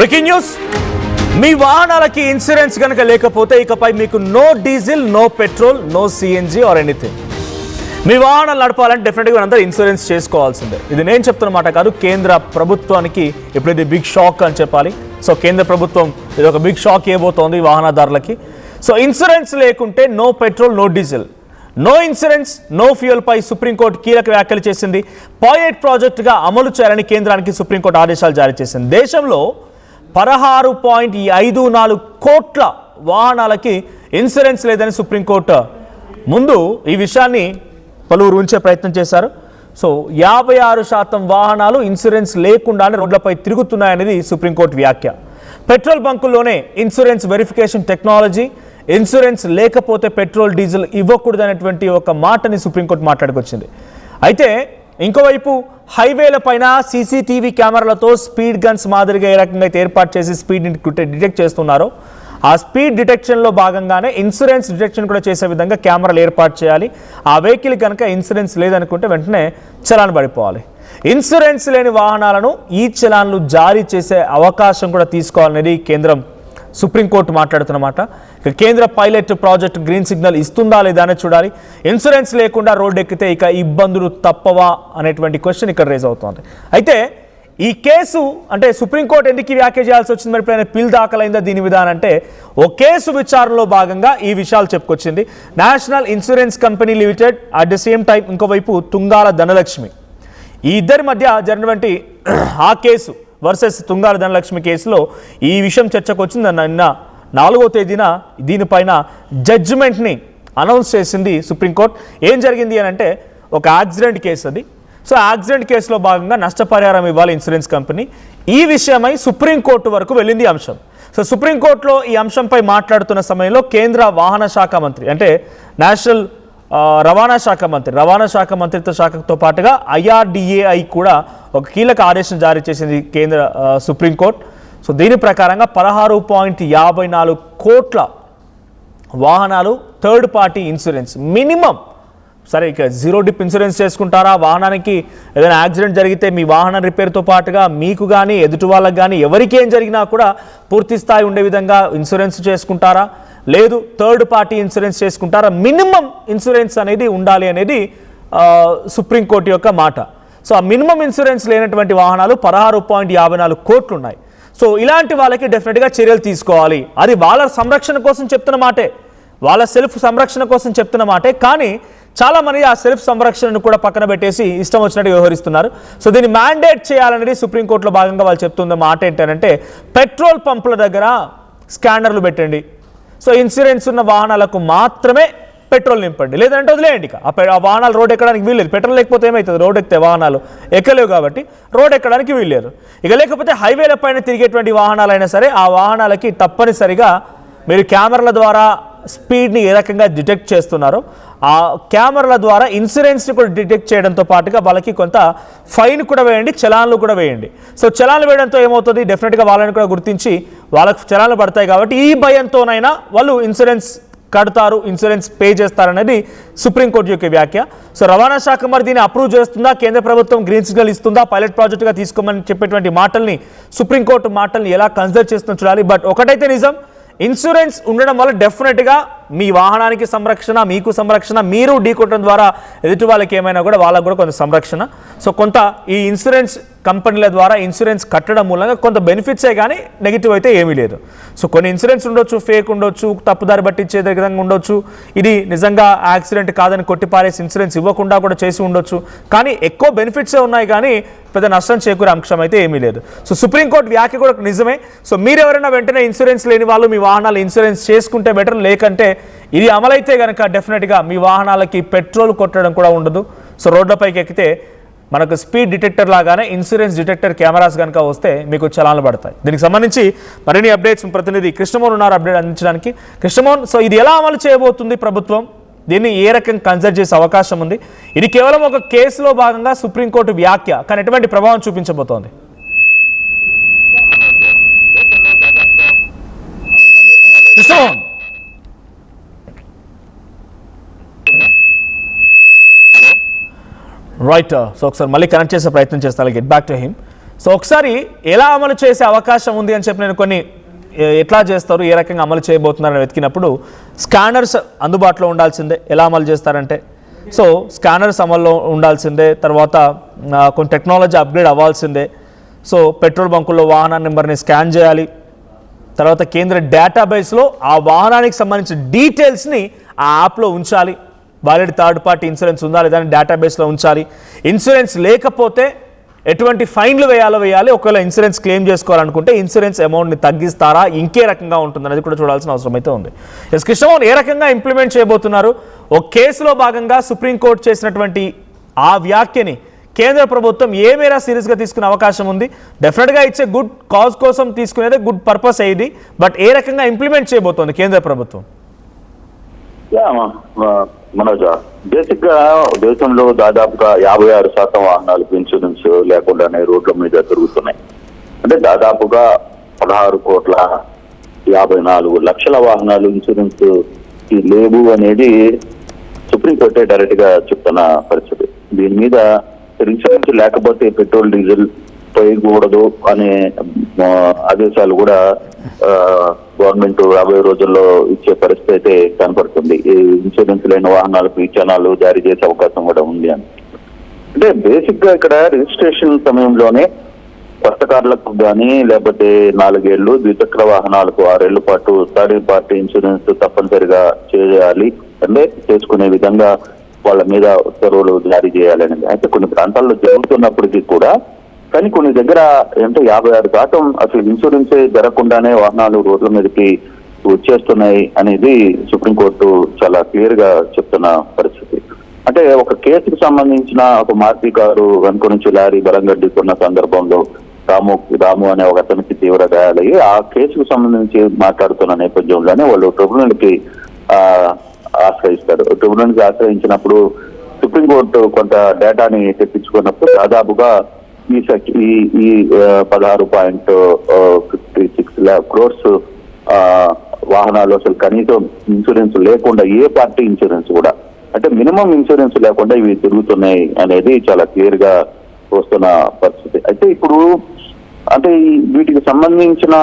Breaking news, మీ వాహనాలకి insurance కనుక లేకపోతే ఇకపై మీకు no diesel, no petrol, no CNG or anything. మీ వాహనాలు నడపాలంటే డెఫినెట్గా అందరూ ఇన్సూరెన్స్ చేసుకోవాల్సిందే. ఇది నేను చెప్తున్నమాట కాదు, కేంద్ర ప్రభుత్వానికి ఇప్పుడు ఇది బిగ్ షాక్ అని చెప్పాలి. సో కేంద్ర ప్రభుత్వం ఇది ఒక బిగ్ షాక్ ఇవ్వబోతోంది వాహనదారులకి. సో ఇన్సూరెన్స్ లేకుంటే no petrol, no diesel, no insurance, no fuel పై సుప్రీంకోర్టు కీలక వ్యాఖ్యలు చేసింది. పైలట్ ప్రాజెక్టుగా అమలు చేయాలని కేంద్రానికి సుప్రీంకోర్టు ఆదేశాలు జారీ చేసింది. దేశంలో 16.54 కోట్ల వాహనాలకి ఇన్సూరెన్స్ లేదని సుప్రీంకోర్టు ముందు ఈ విషయాన్ని పలువురు ఉంచే ప్రయత్నం చేశారు. సో 56% వాహనాలు ఇన్సూరెన్స్ లేకుండానే రోడ్లపై తిరుగుతున్నాయనేది సుప్రీంకోర్టు వ్యాఖ్య. పెట్రోల్ బంకుల్లోనే ఇన్సూరెన్స్ వెరిఫికేషన్ టెక్నాలజీ, ఇన్సూరెన్స్ లేకపోతే పెట్రోల్, డీజిల్ ఇవ్వకూడదనేటువంటి ఒక మాటని సుప్రీంకోర్టు మాట్లాడుకొచ్చింది. అయితే ఇంకోవైపు హైవేల పైన సీసీటీవీ కెమెరాలతో స్పీడ్ గన్స్ మాదిరిగా ఏ రకంగా అయితే ఏర్పాటు చేసి స్పీడ్ని డిటెక్ట్ చేస్తున్నారో, ఆ స్పీడ్ డిటెక్షన్లో భాగంగానే ఇన్సూరెన్స్ డిటెక్షన్ కూడా చేసే విధంగా కెమెరాలు ఏర్పాటు చేయాలి. ఆ వెహికల్ కనుక ఇన్సూరెన్స్ లేదనుకుంటే వెంటనే చలాన్ పడిపోవాలి. ఇన్సూరెన్స్ లేని వాహనాలను ఈ చలాన్లు జారీ చేసే అవకాశం కూడా తీసుకోవాలనేది కేంద్రం సుప్రీంకోర్టు మాట్లాడుతున్నమాట. కేంద్ర పైలట్ ప్రాజెక్ట్ గ్రీన్ సిగ్నల్ ఇస్తుందా లేదా అనేది చూడాలి. ఇన్సూరెన్స్ లేకుండా రోడ్డు ఎక్కితే ఇక ఇబ్బందులు తప్పవా అనేటువంటి క్వశ్చన్ ఇక్కడ రేజ్ అవుతోంది. అయితే ఈ కేసు అంటే సుప్రీంకోర్టు ఎందుకు వ్యాఖ్య చేయాల్సి వచ్చింది, మరి ఇప్పుడు పిల్ దాఖలైందా దీని విధానం అంటే, ఓ కేసు విచారణలో భాగంగా ఈ విషయాలు చెప్పుకొచ్చింది. National insurance company limited, at the same time ఇంకోవైపు తుంగాల ధనలక్ష్మి, ఈ ఇద్దరి మధ్య జరిగినటువంటి ఆ కేసు వర్సెస్ తుంగాల ధనలక్ష్మి కేసులో ఈ విషయం చర్చకు వచ్చింది. నిన్న 4వ తేదీన దీనిపైన జడ్జిమెంట్ని అనౌన్స్ చేసింది సుప్రీంకోర్టు. ఏం జరిగింది అని అంటే, ఒక యాక్సిడెంట్ కేసు అది. సో యాక్సిడెంట్ కేసులో భాగంగా నష్టపరిహారం ఇవ్వాలి ఇన్సూరెన్స్ కంపెనీ. ఈ విషయమై సుప్రీంకోర్టు వరకు వెళ్ళింది అంశం. సో సుప్రీంకోర్టులో ఈ అంశంపై మాట్లాడుతున్న సమయంలో కేంద్ర వాహన శాఖ మంత్రి అంటే నేషనల్ రవాణా శాఖ మంత్రిత్వ శాఖతో పాటుగా IRDAI కూడా ఒక కీలక ఆదేశం జారీ చేసింది కేంద్ర సుప్రీంకోర్టు. సో దీని ప్రకారంగా 16.54 కోట్ల వాహనాలు థర్డ్ పార్టీ ఇన్సూరెన్స్ మినిమం. సరే, ఇక జీరో డిప్ ఇన్సూరెన్స్ చేసుకుంటారా? వాహనానికి ఏదైనా యాక్సిడెంట్ జరిగితే మీ వాహనం రిపేర్తో పాటుగా మీకు కానీ ఎదుటి వాళ్ళకి కానీ ఎవరికి ఏం జరిగినా కూడా పూర్తి స్థాయి ఉండే విధంగా ఇన్సూరెన్స్ చేసుకుంటారా, లేదు థర్డ్ పార్టీ ఇన్సూరెన్స్ చేసుకుంటారా? మినిమం ఇన్సూరెన్స్ అనేది ఉండాలి అనేది సుప్రీంకోర్టు యొక్క మాట. సో ఆ మినిమం ఇన్సూరెన్స్ లేనటువంటి వాహనాలు 16.54 కోట్లు ఉన్నాయి. సో ఇలాంటి వాళ్ళకి డెఫినెట్గా చర్యలు తీసుకోవాలి. అది వాళ్ళ సంరక్షణ కోసం చెప్తున్న మాటే, వాళ్ళ సెల్ఫ్ సంరక్షణ కోసం చెప్తున్న మాటే. కానీ చాలామంది ఆ సెల్ఫ్ సంరక్షణను కూడా పక్కన పెట్టేసి ఇష్టం వచ్చినట్టు వ్యవహరిస్తున్నారు. సో దీన్ని మ్యాండేట్ చేయాలనేది సుప్రీంకోర్టులో భాగంగా వాళ్ళు చెప్తున్న మాట ఏంటంటే, పెట్రోల్ పంపుల దగ్గర స్కానర్లు పెట్టండి. సో ఇన్సూరెన్స్ ఉన్న వాహనాలకు మాత్రమే పెట్రోల్ నింపండి, లేదంటే వదిలేయండి. ఇక ఆ వాహనాలు రోడ్ ఎక్కడానికి వీల్లేదు. పెట్రోల్ లేకపోతే ఏమవుతుంది? రోడ్ ఎక్కితే వాహనాలు ఎక్కలేవు కాబట్టి రోడ్ ఎక్కడానికి వీల్లేదు. ఇక లేకపోతే హైవేల పైన తిరిగేటువంటి వాహనాలైనా సరే ఆ వాహనాలకి తప్పనిసరిగా మీరు కెమెరాల ద్వారా స్పీడ్ని ఏ రకంగా డిటెక్ట్ చేస్తున్నారో ఆ కెమెరాల ద్వారా ఇన్సూరెన్స్ని కూడా డిటెక్ట్ చేయడంతో పాటుగా వాళ్ళకి కొంత ఫైన్ కూడా వేయండి, చలాన్లు కూడా వేయండి. సో చలాన్లు వేయడంతో ఏమవుతుంది, డెఫినెట్గా వాళ్ళని కూడా గుర్తించి వాళ్ళకు చలాన్లు పడతాయి. కాబట్టి ఈ భయంతోనైనా వాళ్ళు ఇన్సూరెన్స్ కడతారు, ఇన్సూరెన్స్ పే చేస్తారనేది సుప్రీంకోర్టు యొక్క వ్యాఖ్య. సో రవాణా శాఖ మరి దీన్ని అప్రూవ్ చేస్తుందా, కేంద్ర ప్రభుత్వం గ్రీన్ సిగ్నల్ ఇస్తుందా, పైలట్ ప్రాజెక్టుగా తీసుకోమని చెప్పేటువంటి మాటల్ని సుప్రీంకోర్టు మాటల్ని ఎలా కన్సిడర్ చేస్తుందో చూడాలి. బట్ ఒకటైతే నిజం, ఇన్సూరెన్స్ ఉండడం వల్ల డెఫినెట్గా మీ వాహనానికి సంరక్షణ, మీకు సంరక్షణ, మీరు ఢీకొట్టడం ద్వారా ఎదుటి వాళ్ళకి ఏమైనా కూడా వాళ్ళకు కూడా కొంత సంరక్షణ. సో కొంత ఈ ఇన్సూరెన్స్ కంపెనీల ద్వారా ఇన్సూరెన్స్ కట్టడం మూలంగా కొంత బెనిఫిట్సే కానీ నెగిటివ్ అయితే ఏమీ లేదు. సో కొన్ని ఇన్సూరెన్స్ ఉండొచ్చు, ఫేక్ ఉండొచ్చు, తప్పుదారి పట్టించే విధంగా ఉండొచ్చు, ఇది నిజంగా యాక్సిడెంట్ కాదని కొట్టిపారేసి ఇన్సూరెన్స్ ఇవ్వకుండా కూడా చేసి ఉండొచ్చు. కానీ ఎక్కువ బెనిఫిట్సే ఉన్నాయి కానీ పెద్ద నష్టం చేకూరే అంశం అయితే ఏమీ లేదు. సో సుప్రీంకోర్టు వ్యాఖ్య కూడా నిజమే. సో మీరెవరైనా వెంటనే ఇన్సూరెన్స్ లేని వాళ్ళు మీ వాహనాలు ఇన్సూరెన్స్ చేసుకుంటే బెటర్, లేకంటే ఇది అమలైతే కనుక డెఫినెట్గా మీ వాహనాలకి పెట్రోల్ కొట్టడం కూడా ఉండదు. సో రోడ్లపైకి ఎక్కితే మనకు స్పీడ్ డిటెక్టర్ లాగానే ఇన్సూరెన్స్ డిటెక్టర్ కెమెరాస్ కనుక వస్తే మీకు చలాన్లు పడతాయి. దీనికి సంబంధించి మరిన్ని అప్డేట్స్ ప్రతినిధి కృష్ణమోహన్ ఉన్నారు అప్డేట్ అందించడానికి. కృష్ణమోహన్, సో ఇది ఎలా అమలు చేయబోతుంది ప్రభుత్వం, దీన్ని ఏ రకంగా కన్సిడర్ చేసే అవకాశం ఉంది? ఇది కేవలం ఒక కేసులో భాగంగా సుప్రీంకోర్టు వ్యాఖ్య, కానీ ఎటువంటి ప్రభావం చూపించబోతోంది? కృష్ణమోహన్ రైట్. సో ఒకసారి మళ్ళీ కనెక్ట్ చేసే ప్రయత్నం చేస్తాను, get back to him. So ఒకసారి ఎలా అమలు చేసే అవకాశం ఉంది అని చెప్పి నేను కొన్ని ఎట్లా చేస్తారు, ఏ రకంగా అమలు చేయబోతున్నారని వెతికినప్పుడు స్కానర్స్ అందుబాటులో ఉండాల్సిందే. ఎలా అమలు చేస్తారంటే సో స్కానర్స్ అమల్లో ఉండాల్సిందే, తర్వాత కొన్ని టెక్నాలజీ అప్గ్రేడ్ అవ్వాల్సిందే. సో పెట్రోల్ బంకుల్లో వాహన నెంబర్ని స్కాన్ చేయాలి, తర్వాత కేంద్ర డేటాబేస్లో ఆ వాహనానికి సంబంధించిన డీటెయిల్స్ని ఆ యాప్లో ఉంచాలి. వాలిడ్ థర్డ్ పార్టీ ఇన్సూరెన్స్ ఉందా లేదా అని డేటాబేస్లో ఉంచాలి. ఇన్సూరెన్స్ లేకపోతే ఎటువంటి ఫైన్లు వేయాలి. ఒకవేళ ఇన్సూరెన్స్ క్లెయిమ్ చేసుకోవాలనుకుంటే ఇన్సూరెన్స్ అమౌంట్ని తగ్గిస్తారా, ఇంకే రకంగా ఉంటుంది అనేది కూడా చూడాల్సిన అవసరం అయితే ఉంది. ఎస్ కృష్ణమోహన్, ఏ రకంగా ఇంప్లిమెంట్ చేయబోతున్నారు? ఒక కేసులో భాగంగా సుప్రీంకోర్టు చేసినటువంటి ఆ వ్యాఖ్యని కేంద్ర ప్రభుత్వం ఏ మేర సీరియస్గా తీసుకునే అవకాశం ఉంది? డెఫినెట్గా ఇచ్చే గుడ్ కాజ్ కోసం తీసుకునేదే గుడ్ పర్పస్ అయ్యింది, బట్ ఏ రకంగా ఇంప్లిమెంట్ చేయబోతోంది కేంద్ర ప్రభుత్వం? మనోజ, బేసిక్ గా దేశంలో దాదాపుగా 56% వాహనాలకు ఇన్సూరెన్స్ లేకుండానే రోడ్ల మీద తిరుగుతున్నాయి. అంటే దాదాపుగా 16,54,00,000 వాహనాలు ఇన్సూరెన్స్ లేవు అనేది సుప్రీంకోర్టే డైరెక్ట్ గా చెప్తున్న పరిస్థితి. దీని మీద ఇన్సూరెన్స్ లేకపోతే పెట్రోల్ డీజిల్ పోయకూడదు అనే ఆదేశాలు కూడా గవర్నమెంట్ రాబోయే రోజుల్లో ఇచ్చే పరిస్థితి అయితే కనపడుతుంది. ఈ ఇన్సూరెన్స్ లేని వాహనాలకు విచారణలు జారీ చేసే అవకాశం కూడా ఉంది అని. అంటే బేసిక్ గా ఇక్కడ రిజిస్ట్రేషన్ సమయంలోనే కొత్త కార్లకు కానీ లేకపోతే 4 ఏళ్లు, ద్విచక్ర వాహనాలకు 6 ఏళ్ల పాటు థర్డ్ పార్టీ ఇన్సూరెన్స్ తప్పనిసరిగా చేయాలి, అంటే చేసుకునే విధంగా వాళ్ళ మీద ఉత్తర్వులు జారీ చేయాలని. అయితే కొన్ని ప్రాంతాల్లో జరుగుతున్నప్పటికీ కూడా కానీ కొన్ని దగ్గర అంటే 56% అసలు ఇన్సూరెన్సే జరగకుండానే వాహనాలు రోడ్ల మీదకి వచ్చేస్తున్నాయి అనేది సుప్రీంకోర్టు చాలా క్లియర్ గా చెప్తున్న పరిస్థితి. అంటే ఒక కేసుకు సంబంధించిన ఒక మారుతి కారు వెనుక నుంచి లారీ బలంగా ఢీకొన్న సందర్భంలో రాము అనే ఒక అతనికి తీవ్ర గాయాలయ్యి ఆ కేసుకు సంబంధించి మాట్లాడుతున్న నేపథ్యంలోనే వాళ్ళు ట్రిబ్యునల్ కి ఆశ్రయిస్తారు. ట్రిబ్యునల్ కి ఆశ్రయించినప్పుడు సుప్రీంకోర్టు కొంత డేటాని తెప్పించుకున్నప్పుడు దాదాపుగా ఈ 16.56 crores వాహనాలు అసలు కనీసం ఇన్సూరెన్స్ లేకుండా, ఏ పార్టీ ఇన్సూరెన్స్ కూడా అంటే మినిమం ఇన్సూరెన్స్ లేకుండా ఇవి తిరుగుతున్నాయి అనేది చాలా క్లియర్ గా వస్తున్న పరిస్థితి. అయితే ఇప్పుడు అంటే వీటికి సంబంధించిన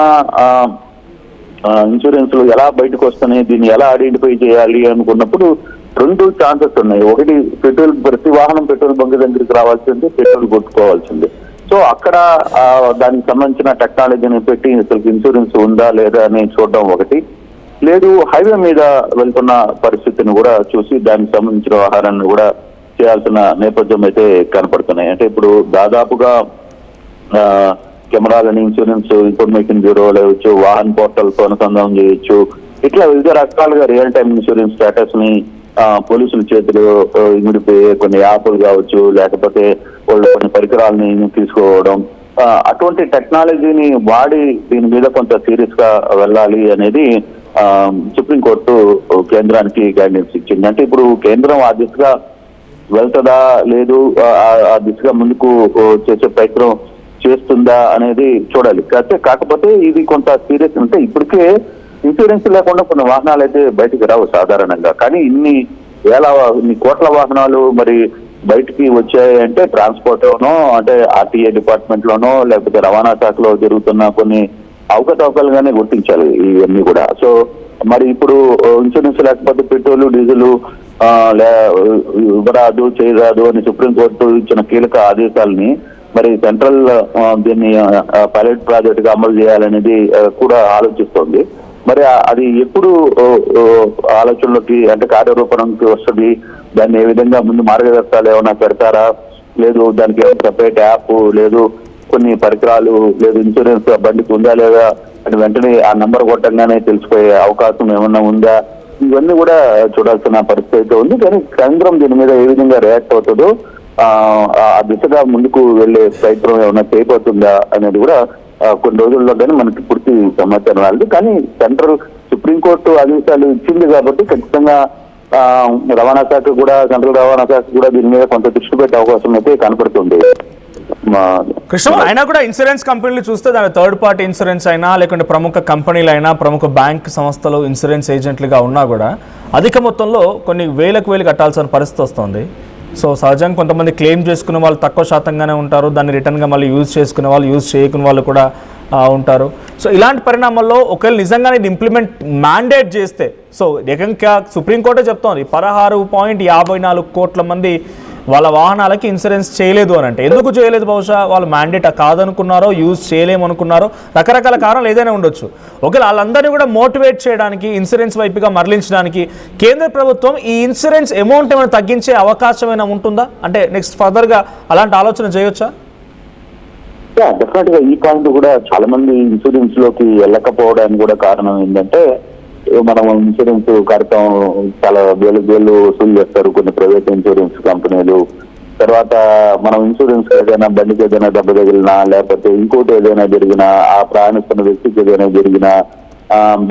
ఇన్సూరెన్స్లు ఎలా బయటకు వస్తున్నాయి, దీన్ని ఎలా ఐడెంటిఫై చేయాలి అనుకున్నప్పుడు 2 ఛాన్సెస్ ఉన్నాయి. ఒకటి, ప్రతి వాహనం పెట్రోల్ బంక్ దగ్గరికి రావాల్సింది, పెట్రోల్ కొట్టుకోవాల్సింది. సో అక్కడ దానికి సంబంధించిన టెక్నాలజీని పెట్టి అసలు ఇన్సూరెన్స్ ఉందా లేదా అని చూడడం ఒకటి. లేదు, హైవే మీద వెళ్తున్న పరిస్థితిని కూడా చూసి దానికి సంబంధించిన వ్యవహారాన్ని కూడా చేయాల్సిన నేపథ్యం అయితే కనపడుతున్నాయి. అంటే ఇప్పుడు దాదాపుగా కెమెరాలని ఇన్సూరెన్స్ ఇన్ఫర్మేషన్ బ్యూరో లేవచ్చు, వాహన్ పోర్టల్ తో అనుసంధానం చేయొచ్చు. ఇట్లా వివిధ రకాలుగా రియల్ టైమ్ ఇన్సూరెన్స్ స్టేటస్ ని పోలీసుల చేతులు ఇమిడిపోయే కొన్ని యాప్లు కావచ్చు, లేకపోతే వాళ్ళు కొన్ని పరికరాలని తీసుకోవడం, అటువంటి టెక్నాలజీని వాడి దీని మీద కొంత సీరియస్ గా వెళ్ళాలి అనేది సుప్రీంకోర్టు కేంద్రానికి గైడెన్స్ ఇచ్చింది. అంటే ఇప్పుడు కేంద్రం ఆ దిశగా వెళ్తుందా లేదు, ఆ దిశగా ముందుకు చేసే ప్రయత్నం చేస్తుందా అనేది చూడాలి. కాకపోతే ఇది కొంత సీరియస్. అంటే ఇప్పటికే ఇన్సూరెన్స్ లేకుండా కొన్ని వాహనాలు అయితే బయటికి రావు సాధారణంగా. కానీ ఇన్ని కోట్ల వాహనాలు మరి బయటికి వచ్చాయి అంటే ట్రాన్స్పోర్ట్ లోనో, అంటే ఆర్టీఏ డిపార్ట్మెంట్ లోనో, లేకపోతే రవాణా శాఖలో జరుగుతున్న కొన్ని అవకతవకలుగానే గుర్తించాలి ఇవన్నీ కూడా. సో మరి ఇప్పుడు ఇన్సూరెన్స్ లేకపోతే పెట్రోల్ డీజిల్ ఇవ్వరాదు, చేయరాదు అని సుప్రీంకోర్టు ఇచ్చిన కీలక ఆదేశాలని మరి సెంట్రల్ దీన్ని పైలట్ ప్రాజెక్ట్ గా అమలు చేయాలనేది కూడా ఆలోచిస్తోంది. మరి అది ఎప్పుడు ఆలోచనలోకి అంటే కార్యరూపణకి వస్తుంది, దాన్ని ఏ విధంగా ముందు మార్గదర్శకాలు ఏమైనా పెడతారా, లేదు దానికి సపరేట్ యాప్, లేదు కొన్ని పరికరాలు, లేదు ఇన్సూరెన్స్ బండికి ఉందా లేదా అని వెంటనే ఆ నంబర్ కొట్టంగానే తెలిసిపోయే అవకాశం ఏమన్నా ఉందా, ఇవన్నీ కూడా చూడాల్సిన పరిస్థితి అయితే ఉంది. కానీ కేంద్రం దీని మీద ఏ విధంగా రియాక్ట్ అవుతుందో, ఆ దిశగా ముందుకు వెళ్లే ప్రయత్నం ఏమైనా చేయబోతుందా అనేది కూడా కొన్ని రోజుల్లో కానీ మనకి పూర్తి సమాచారం రాలేదు. కానీ సెంట్రల్ సుప్రీంకోర్టు ఆదేశాలు ఇచ్చింది కాబట్టి ఖచ్చితంగా రవాణా శాఖ కూడా, సెంట్రల్ రవాణా శాఖ కూడా దీని మీద కొంత దృష్టి పెట్టే అవకాశం అయితే కనపడుతుంది. కృష్ణ, అయినా కూడా ఇన్సూరెన్స్ కంపెనీలు చూస్తే దాని థర్డ్ పార్టీ ఇన్సూరెన్స్ అయినా, లేకుంటే ప్రముఖ కంపెనీలు అయినా, ప్రముఖ బ్యాంక్ సంస్థలు ఇన్సూరెన్స్ ఏజెంట్లుగా ఉన్నా కూడా అధిక మొత్తంలో కొన్ని వేలకు కట్టాల్సిన పరిస్థితి వస్తుంది. సో సహజంగా కొంతమంది క్లెయిమ్ చేసుకునే వాళ్ళు తక్కువ శాతంగానే ఉంటారు, దాన్ని రిటర్న్గా మళ్ళీ యూజ్ చేసుకునే వాళ్ళు, యూజ్ చేయకునే వాళ్ళు కూడా ఉంటారు. సో ఇలాంటి పరిణామాల్లో ఒకవేళ నిజంగానే ఇది ఇంప్లిమెంట్ మ్యాండేట్ చేస్తే, సో ఏకంగా సుప్రీంకోర్టే చెప్తోంది 16.54 కోట్ల మంది వాళ్ళ వాహనాలకి ఇన్సూరెన్స్ చేయలేదు అని అంటే, ఎందుకు చేయలేదు? బహుశా వాళ్ళు మ్యాండేట్ కాదనుకున్నారో, యూజ్ చేయలేమనుకున్నారో, రకరకాల కారణాలు ఏదైనా ఉండొచ్చు. ఒకవేళ వాళ్ళందరినీ కూడా మోటివేట్ చేయడానికి, ఇన్సూరెన్స్ వైపుగా మరలించడానికి కేంద్ర ప్రభుత్వం ఈ ఇన్సూరెన్స్ అమౌంట్ ఏమైనా తగ్గించే అవకాశం ఏమైనా ఉంటుందా? అంటే నెక్స్ట్ ఫర్దర్గా అలాంటి ఆలోచన చేయొచ్చా? డెఫినెట్ గా ఈ పాయింట్ కూడా చాలా మంది ఇన్సూరెన్స్ లోకి వెళ్ళకపోవడానికి కూడా కారణం ఏంటంటే, మనం ఇన్సూరెన్స్ కడతాం, చాలా వేలు వసూలు చేస్తారు కొన్ని ప్రైవేట్ ఇన్సూరెన్స్ కంపెనీలు. తర్వాత మనం ఇన్సూరెన్స్ ఏదైనా బండికి ఏదైనా దెబ్బ తగిలినా, లేకపోతే ఇంకోటి ఏదైనా జరిగినా, ఆ ప్రయాణిస్తున్న వ్యక్తికి ఏదైనా జరిగినా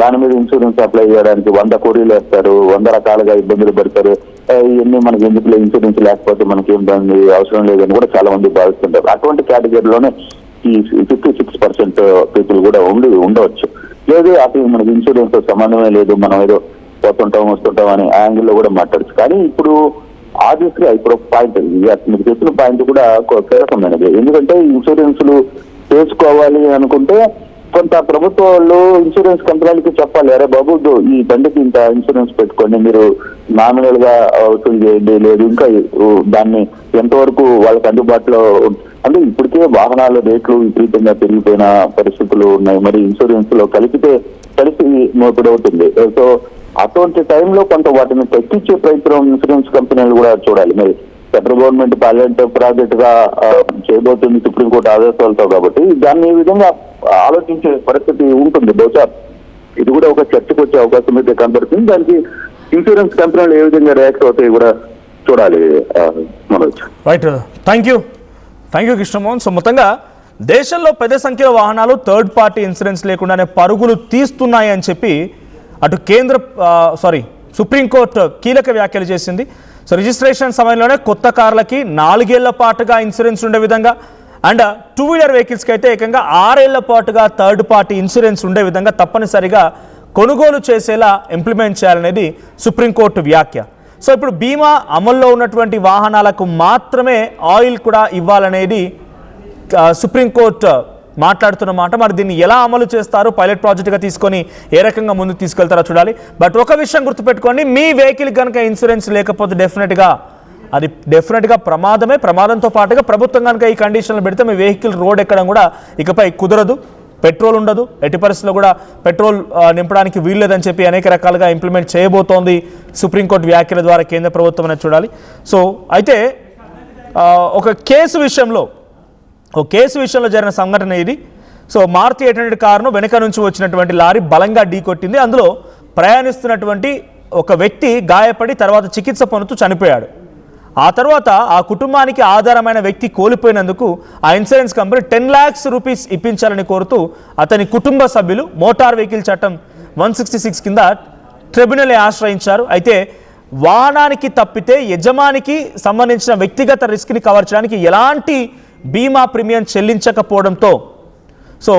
దాని మీద ఇన్సూరెన్స్ అప్లై చేయడానికి 100 కోరీలు వేస్తారు, 100 రకాలుగా ఇబ్బందులు పడతారు. ఇవన్నీ మనకి ఎందుకు ఇన్సూరెన్స్ లేకపోతే మనకి ఏంటంది అవసరం లేదని కూడా చాలా మంది భావిస్తుంటారు. అటువంటి కేటగిరీలోనే ఈ 56% పీపుల్ కూడా ఉండవచ్చు. లేదు అసలు మనకి ఇన్సూరెన్స్ సంబంధమే లేదు, మనం ఏదో పోతుంటాం వస్తుంటాం అనే యాంగిల్లో కూడా మాట్లాడచ్చు. కానీ ఇప్పుడు ఆబ్వియస్గా ఇప్పుడు పాయింట్, మీరు చెప్పిన పాయింట్ కూడా కీలకమైనది. ఎందుకంటే ఇన్సూరెన్స్లు చేసుకోవాలి అనుకుంటే కొంత ప్రభుత్వ వాళ్ళు ఇన్సూరెన్స్ కంపెనీలకి చెప్పాలి, అరే బాబు ఈ బండికి ఇంత ఇన్సూరెన్స్ పెట్టుకోండి, మీరు నామినల్ గా వసూలు చేయండి, లేదు ఇంకా దాన్ని ఎంతవరకు వాళ్ళకి అందుబాటులో. అంటే ఇప్పటికే వాహనాల రేట్లు విపరీతంగా పెరిగిపోయిన పరిస్థితులు ఉన్నాయి, మరి ఇన్సూరెన్స్ లో కలిసి మోపిడవుతుంది. సో అటువంటి టైంలో కొంత వాటిని తగ్గించే ప్రయత్నం ఇన్సూరెన్స్ కంపెనీలు కూడా చూడాలి. మరి సెంట్రల్ గవర్నమెంట్ పైలట్ ప్రాజెక్ట్ గా చేయబోతుంది సుప్రీంకోర్టు ఆదేశాలతో, కాబట్టి దాన్ని ఈ విధంగా ఆలోచించే పరిస్థితి ఉంటుంది. బహుశా ఇది కూడా ఒక చర్చకు వచ్చే అవకాశం అయితే కనబడుతుంది. దానికి ఇన్సూరెన్స్ కంపెనీలు ఏ విధంగా రియాక్ట్ అవుతాయి కూడా చూడాలి. Manoj, right, thank you Krishnamohan. So మొత్తంగా దేశంలో పెద్ద సంఖ్యలో వాహనాలు థర్డ్ పార్టీ ఇన్సూరెన్స్ లేకుండానే పరుగులు తీస్తున్నాయి అని చెప్పి అటు సుప్రీంకోర్టు కీలక వ్యాఖ్యలు చేసింది. సో రిజిస్ట్రేషన్ సమయంలోనే కొత్త కార్లకి 4 ఏళ్ల పాటుగా ఇన్సూరెన్స్ ఉండే విధంగా, అండ్ 2 వీలర్ వెహికల్స్కి అయితే ఏకంగా 6 ఏళ్ల పాటుగా థర్డ్ పార్టీ ఇన్సూరెన్స్ ఉండే విధంగా తప్పనిసరిగా కొనుగోలు చేసేలా ఇంప్లిమెంట్ చేయాలనేది సుప్రీంకోర్టు వ్యాఖ్య. సో ఇప్పుడు బీమా అమల్లో ఉన్నటువంటి వాహనాలకు మాత్రమే ఆయిల్ కూడా ఇవ్వాలనేది సుప్రీంకోర్టు మాట్లాడుతున్న మాట. మరి దీన్ని ఎలా అమలు చేస్తారు, పైలట్ ప్రాజెక్టుగా తీసుకొని ఏ రకంగా ముందుకు తీసుకెళ్తారో చూడాలి. బట్ ఒక విషయం గుర్తుపెట్టుకోండి, మీ వెహికల్ కనుక ఇన్సూరెన్స్ లేకపోతే డెఫినెట్గా ప్రమాదంతో పాటుగా ప్రభుత్వం కనుక ఈ కండిషన్లు పెడితే మీ వెహికల్ రోడ్ ఎక్కడం కూడా ఇకపై కుదరదు, పెట్రోల్ ఉండదు, ఎట్టి పరిస్థితుల్లో కూడా పెట్రోల్ నింపడానికి వీల్లేదని చెప్పి అనేక రకాలుగా ఇంప్లిమెంట్ చేయబోతోంది సుప్రీంకోర్టు వ్యాఖ్యల ద్వారా కేంద్ర ప్రభుత్వం అనేది చూడాలి. సో అయితే ఒక కేసు విషయంలో జరిగిన సంఘటన ఇది. సో మారుతి 800 కారును వెనక నుంచి వచ్చినటువంటి లారీ బలంగా ఢీకొట్టింది. అందులో ప్రయాణిస్తున్నటువంటి ఒక వ్యక్తి గాయపడి తర్వాత చికిత్స పొందుతూ చనిపోయాడు. ఆ తర్వాత ఆ కుటుంబానికి ఆధారమైన వ్యక్తి కోల్పోయినందుకు ఆ ఇన్సూరెన్స్ కంపెనీ 10 lakhs రూపీస్ ఇప్పించాలని కోరుతూ అతని కుటుంబ సభ్యులు మోటార్ వెహికల్ చట్టం 166 కింద ట్రిబ్యునల్ ఆశ్రయించారు. అయితే వాహనానికి తప్పితే యజమానికి సంబంధించిన వ్యక్తిగత రిస్క్ని కవర్ చేయడానికి ఎలాంటి బీమా ప్రీమియం చెల్లించకపోవడంతో సో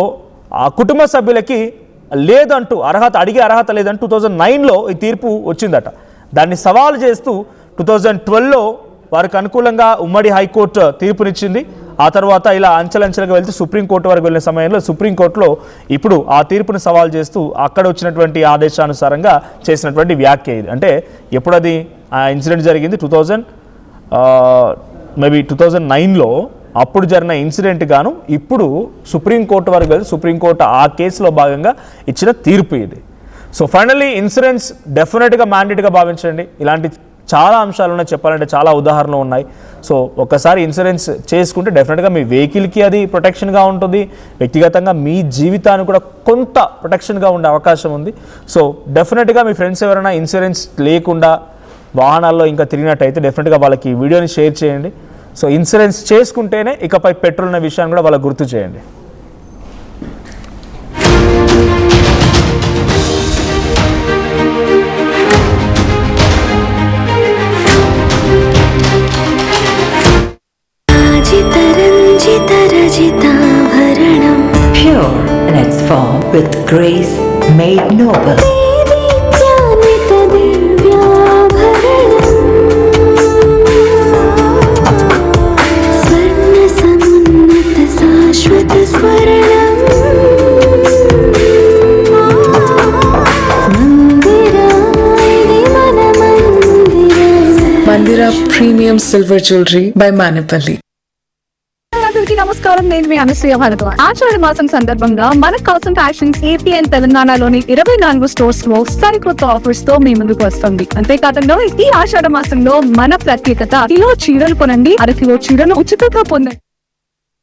ఆ కుటుంబ సభ్యులకి లేదంటూ అడిగే అర్హత లేదంటూ 2009లో ఈ తీర్పు వచ్చిందట. దాన్ని సవాలు చేస్తూ 2012లో వారికి అనుకూలంగా ఉమ్మడి హైకోర్టు తీర్పునిచ్చింది. ఆ తర్వాత ఇలా అంచెలంచెలుగా వెళ్తూ సుప్రీంకోర్టు వరకు వెళ్ళిన సమయంలో సుప్రీంకోర్టులో ఇప్పుడు ఆ తీర్పును సవాల్ చేస్తూ అక్కడ వచ్చినటువంటి ఆదేశానుసారంగా చేసినటువంటి వ్యాఖ్య ఇది. అంటే ఎప్పుడు అది ఆ ఇన్సిడెంట్ జరిగింది 2009లో అప్పుడు జరిగిన ఇన్సిడెంట్ గాను ఇప్పుడు సుప్రీంకోర్టు వరకు వెళ్ళి సుప్రీంకోర్టు ఆ కేసులో భాగంగా ఇచ్చిన తీర్పు ఇది. సో ఫైనల్లీ ఇన్సూరెన్స్ డెఫినెట్గా మ్యాండేట్గా భావించండి. ఇలాంటి చాలా అంశాలు ఉన్నాయి, చెప్పాలంటే చాలా ఉదాహరణలు ఉన్నాయి. సో ఒక్కసారి ఇన్సూరెన్స్ చేసుకుంటే డెఫినెట్గా మీ వెహికల్కి అది ప్రొటెక్షన్గా ఉంటుంది, వ్యక్తిగతంగా మీ జీవితానికి కూడా కొంత ప్రొటెక్షన్గా ఉండే అవకాశం ఉంది. సో డెఫినెట్గా మీ ఫ్రెండ్స్ ఎవరైనా ఇన్సూరెన్స్ లేకుండా వాహనాల్లో ఇంకా తిరిగినట్టయితే డెఫినెట్గా వాళ్ళకి ఈ వీడియోని షేర్ చేయండి. సో ఇన్సూరెన్స్ చేసుకుంటేనే ఇకపై పెట్రోల్ అనే విషయాన్ని కూడా వాళ్ళకి గుర్తు చేయండి. Pure in its form with grace made noble. Mandira Premium Silver Jewelry by Manipali. అందరికీ నమస్కారం. నేను మీ అనసూయ భరద్వాజ్. ఆషాఢ మాసం సందర్భంగా మన కాసం ఫ్యాషన్స్ ఏపీ అండ్ తెలంగాణలోని 24 స్టోర్స్ లో సరికొత్త ఆఫర్స్ తో మీ ముందుకు వస్తుంది. అంతేకాకుండా ఈ ఆషాఢ మాసంలో మన ప్రత్యేకత కిలో చీరలు కొనండి, అరకిలో చీరలు ఉచితంగా పొందండి.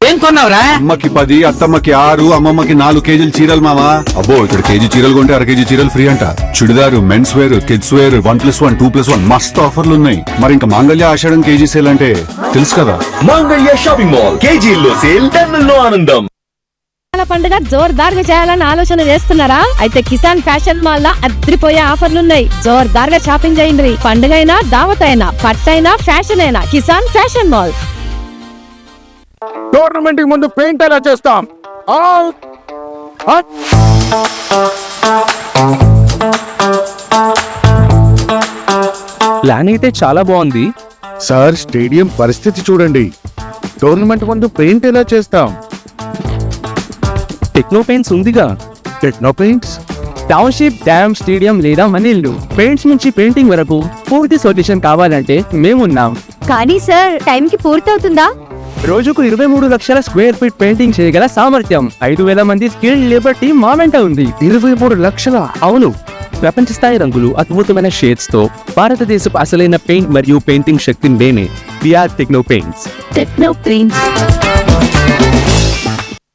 ఏం కొన్నావురా? అమ్మకి 10, అత్తమ్మకి 6, అమ్మమ్మకి 4 కేజీలు చీరలు మావా. అబ్బో ఇక్కడ కేజీ చీరలు కొంటే 1/2 కేజీ చీరలు ఫ్రీ అంట. Churidar, men's wear, kids wear 1+1, 2+1 మస్తు ఆఫర్లు ఉన్నాయి. మరి ఇంకా మాంగళ్య ఆషాఢం కేజీ సేల్ అంటే తెలుసు కదా. మాంగళ్య షాపింగ్ మాల్ కేజీల్లో సేల్, టన్నుల్లో ఆనందం. పండుగ జోర్దార్గా చేయాలని ఆలోచన చేస్తున్నారా? అయితే కిసాన్ ఫ్యాషన్ మాల్ లో అద్రిపోయే ఆఫర్లున్నాయి. జోర్దార్గా షాపింగ్ చేయండి. పండుగ అయినా, దావత్ అయినా, పట్టైనా, ఫ్యాషన్ అయినా కిసాన్ ఫ్యాషన్ మాల్. టోర్నమెంట్ కి ముందు పెయింట్ ఎలా చేస్తాం? ప్లాన్ అయితే చాలా బాగుంది సార్ స్టేడియం పరిస్థితి చూడండి. టోర్నమెంట్ ముందు పెయింట్ ఎలా చేస్తాం? టెక్నో పెయింట్స్ ఉందిగా. Techno paints, township, dam, stadium లేదా మనీళ్లు పెయింట్స్ నుంచి పెయింటింగ్ వరకు పూర్తి సొల్యూషన్ కావాలంటే మేమున్నాం. కానీ సార్ టైం కి పూర్తవుతుందా? రోజుకు 23 లక్షల స్క్వేర్ ఫీట్ పెయింటింగ్ చేయగల సామర్థ్యం, 5,000 మంది స్కిల్డ్ లేబర్ టీం మా వెంట ఉంది. 23 లక్షల? అవును, ప్రపంచ స్థాయి రంగులు, అద్భుతమైన షేడ్స్ తో భారతదేశపు అసలైన పెయింట్ మరియు పెయింటింగ్ శక్తి నేనే. VR techno paints. Techno Paints.